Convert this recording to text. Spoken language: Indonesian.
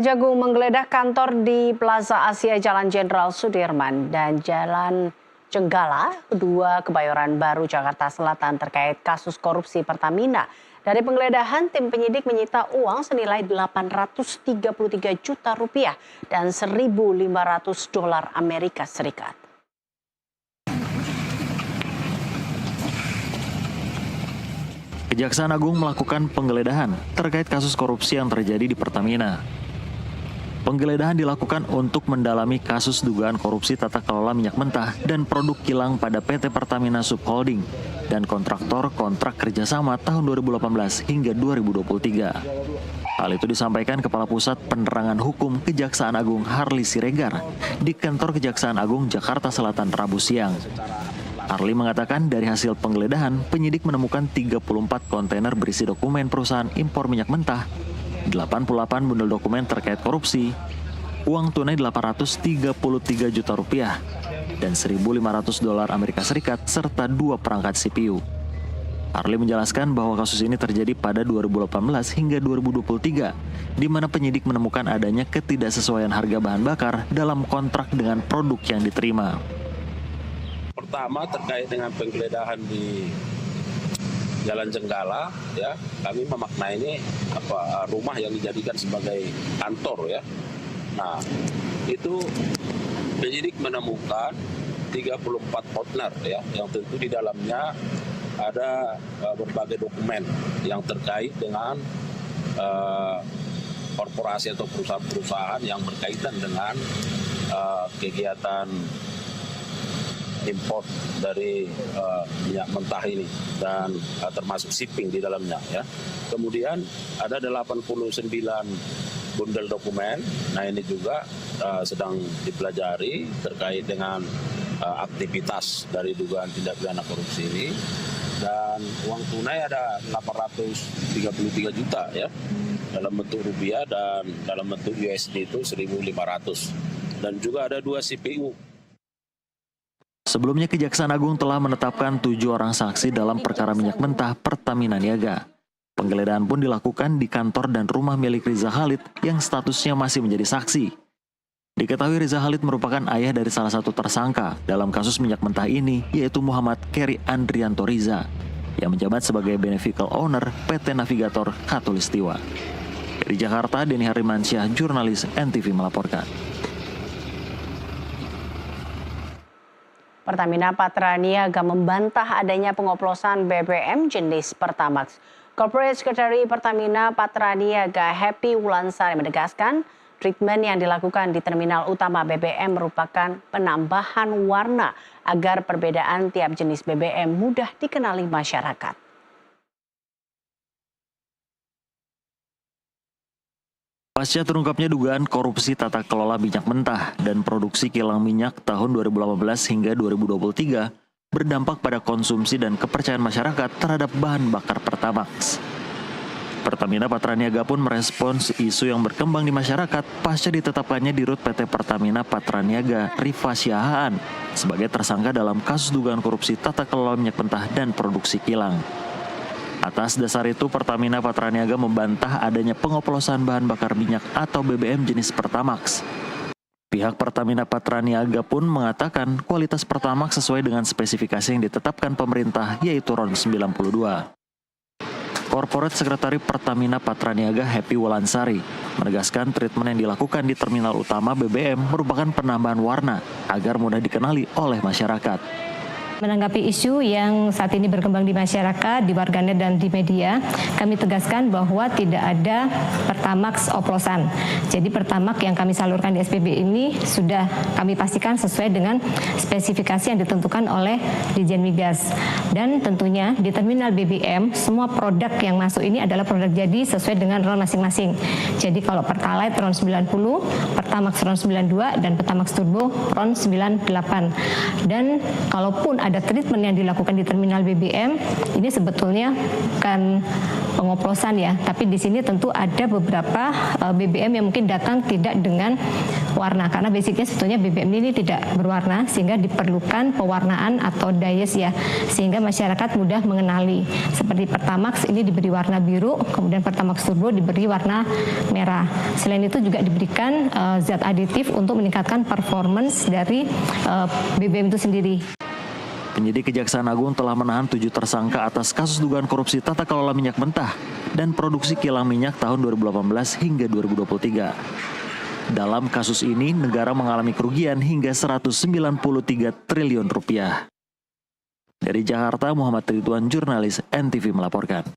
Jagung menggeledah kantor di Plaza Asia Jalan Jenderal Sudirman dan Jalan Jenggala, kedua Kebayoran Baru, Jakarta Selatan terkait kasus korupsi Pertamina. Dari penggeledahan, tim penyidik menyita uang senilai 833 juta rupiah dan 1.500 dolar Amerika Serikat. Kejaksaan Agung melakukan penggeledahan terkait kasus korupsi yang terjadi di Pertamina. Penggeledahan dilakukan untuk mendalami kasus dugaan korupsi tata kelola minyak mentah dan produk kilang pada PT Pertamina Subholding dan kontraktor kontrak kerjasama tahun 2018 hingga 2023. Hal itu disampaikan Kepala Pusat Penerangan Hukum Kejaksaan Agung Harli Siregar di kantor Kejaksaan Agung Jakarta Selatan Rabu siang. Harli mengatakan dari hasil penggeledahan, penyidik menemukan 34 kontainer berisi dokumen perusahaan impor minyak mentah, 88 bundel dokumen terkait korupsi, uang tunai 833 juta rupiah, dan 1.500 dolar Amerika Serikat serta 2 perangkat CPU. Harli menjelaskan bahwa kasus ini terjadi pada 2018 hingga 2023, di mana penyidik menemukan adanya ketidaksesuaian harga bahan bakar dalam kontrak dengan produk yang diterima. Pertama terkait dengan penggeledahan di Jalan Jenggala, ya, kami memaknai ini rumah yang dijadikan sebagai kantor, ya. Nah, itu penyidik menemukan 34 kontainer, ya, yang tentu di dalamnya ada berbagai dokumen yang terkait dengan korporasi atau perusahaan-perusahaan yang berkaitan dengan kegiatan import dari minyak mentah ini dan termasuk shipping di dalamnya, ya. Kemudian ada 89 bundel dokumen. Nah, ini juga sedang dipelajari terkait dengan aktivitas dari dugaan tindak pidana korupsi ini. Dan uang tunai ada 833 juta, ya, dalam bentuk rupiah dan dalam bentuk USD itu 1.500. Dan juga ada 2 CPU. Sebelumnya Kejaksaan Agung telah menetapkan 7 orang saksi dalam perkara minyak mentah Pertamina Niaga. Penggeledahan pun dilakukan di kantor dan rumah milik Riza Khalid yang statusnya masih menjadi saksi. Diketahui Riza Khalid merupakan ayah dari salah satu tersangka dalam kasus minyak mentah ini, yaitu Muhammad Keri Andrianto Riza, yang menjabat sebagai beneficial owner PT Navigator Khatulistiwa. Dari Jakarta, Denny Harimansyah, jurnalis NTV melaporkan. Pertamina Patraniaga membantah adanya pengoplosan BBM jenis Pertamax. Corporate Secretary Pertamina Patraniaga Happy Wulansari menegaskan, treatment yang dilakukan di terminal utama BBM merupakan penambahan warna agar perbedaan tiap jenis BBM mudah dikenali masyarakat. Pasca terungkapnya dugaan korupsi tata kelola minyak mentah dan produksi kilang minyak tahun 2018 hingga 2023 berdampak pada konsumsi dan kepercayaan masyarakat terhadap bahan bakar Pertamax. Pertamina Patraniaga pun merespons isu yang berkembang di masyarakat pasca ditetapkannya Dirut PT Pertamina Patraniaga Rifa Siahaan sebagai tersangka dalam kasus dugaan korupsi tata kelola minyak mentah dan produksi kilang. Atas dasar itu, Pertamina Patraniaga membantah adanya pengoplosan bahan bakar minyak atau BBM jenis Pertamax. Pihak Pertamina Patraniaga pun mengatakan kualitas Pertamax sesuai dengan spesifikasi yang ditetapkan pemerintah, yaitu RON 92. Corporate Sekretari Pertamina Patraniaga Happy Wulansari menegaskan treatment yang dilakukan di terminal utama BBM merupakan penambahan warna agar mudah dikenali oleh masyarakat. Menanggapi isu yang saat ini berkembang di masyarakat, di warganet dan di media, kami tegaskan bahwa tidak ada Pertamax oplosan. Jadi Pertamax yang kami salurkan di SPB ini sudah kami pastikan sesuai dengan spesifikasi yang ditentukan oleh Dirjen Migas. Dan tentunya di terminal BBM, semua produk yang masuk ini adalah produk jadi sesuai dengan RON masing-masing. Jadi kalau Pertalite RON 90, Pertamax RON 92, dan Pertamax Turbo RON 98. Dan kalaupun ada treatment yang dilakukan di terminal BBM, ini sebetulnya bukan pengoplosan ya. Tapi di sini tentu ada beberapa BBM yang mungkin datang tidak dengan warna, karena basicnya sebetulnya BBM ini tidak berwarna, sehingga diperlukan pewarnaan atau dayes ya, sehingga masyarakat mudah mengenali. Seperti Pertamax ini diberi warna biru, kemudian Pertamax Turbo diberi warna merah. Selain itu juga diberikan zat aditif untuk meningkatkan performance dari BBM itu sendiri. Penyidik Kejaksaan Agung telah menahan 7 tersangka atas kasus dugaan korupsi tata kelola minyak mentah dan produksi kilang minyak tahun 2018 hingga 2023. Dalam kasus ini, negara mengalami kerugian hingga 193 triliun rupiah. Dari Jakarta, Muhammad Ridwan, jurnalis NTV melaporkan.